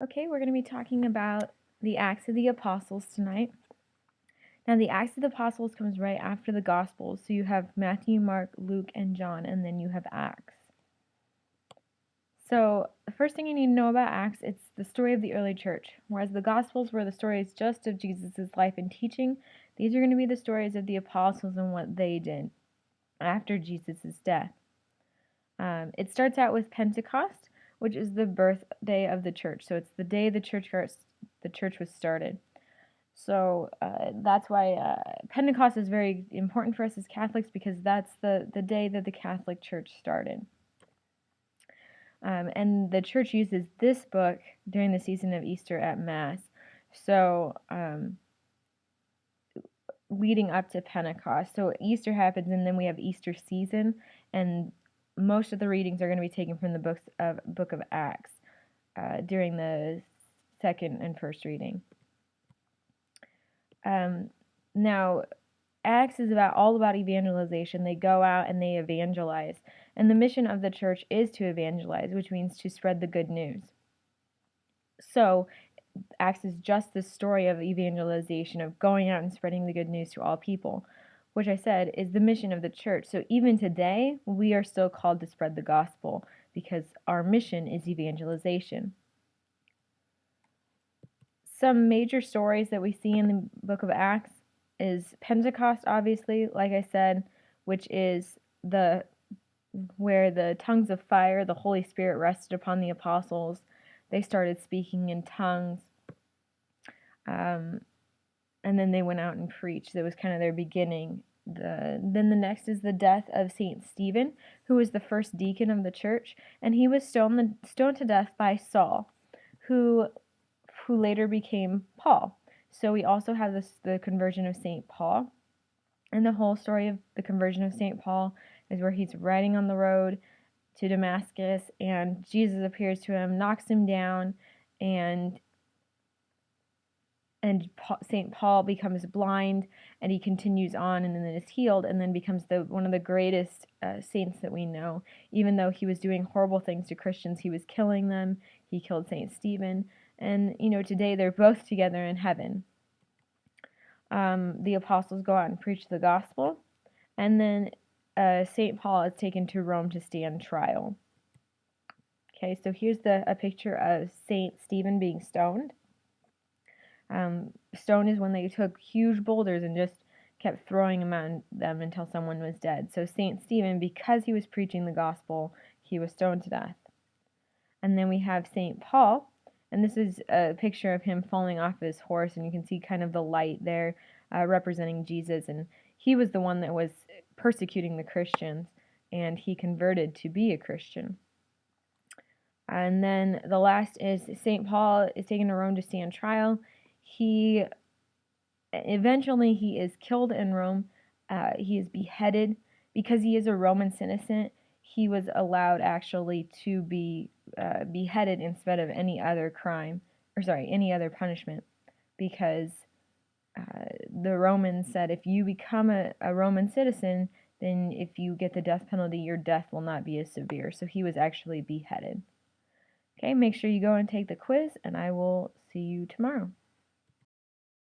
Okay, we're going to be talking about the Acts of the Apostles tonight. Now, the Acts of the Apostles comes right after the Gospels, so you have Matthew, Mark, Luke, and John, and then you have Acts. So, the first thing you need to know about Acts, it's the story of the early church. Whereas the Gospels were the stories just of Jesus' life and teaching, these are going to be the stories of the apostles and what they did after Jesus' death. It starts out with Pentecost, which is the birthday of the church. So it's the day the church was started. So that's why Pentecost is very important for us as Catholics, because that's the day that the Catholic Church started. And the church uses this book during the season of Easter at Mass. So leading up to Pentecost. So Easter happens, and then we have Easter season, and most of the readings are going to be taken from the book of Acts during the second and first reading. Now, Acts is all about evangelization. They go out and they evangelize. And the mission of the church is to evangelize, which means to spread the good news. So, Acts is just the story of evangelization, of going out and spreading the good news to all people, which I said is the mission of the church. So, even today, we are still called to spread the gospel because our mission is evangelization. Some major stories that we see in the book of Acts is Pentecost, obviously, like I said, which is where the tongues of fire, the Holy Spirit rested upon the apostles. They started speaking in tongues, and then they went out and preached. That was kind of their beginning. Then the next is the death of Saint Stephen, who was the first deacon of the church, and he was stoned to death by Saul, who later became Paul. So we also have the conversion of St. Paul. And the whole story of the conversion of St. Paul is where he's riding on the road to Damascus, and Jesus appears to him, knocks him down, and St. Paul becomes blind, and he continues on, and then is healed, and then becomes one of the greatest saints that we know. Even though he was doing horrible things to Christians, he was killing them. He killed St. Stephen. And, today they're both together in heaven. The apostles go out and preach the gospel. And then St. Paul is taken to Rome to stand trial. Okay, so here's a picture of St. Stephen being stoned. Stone is when they took huge boulders and just kept throwing them at them until someone was dead. So St. Stephen, because he was preaching the gospel, he was stoned to death. And then we have St. Paul, and this is a picture of him falling off his horse, and you can see kind of the light there representing Jesus. And he was the one that was persecuting the Christians, and he converted to be a Christian. And then the last is St. Paul is taken to Rome to stand trial. Eventually he is killed in Rome. He is beheaded. Because he is a Roman citizen, he was allowed actually to be beheaded instead of any other punishment, because the Romans said if you become a Roman citizen, then if you get the death penalty, your death will not be as severe. So he was actually beheaded. Okay, make sure you go and take the quiz, and I will see you tomorrow.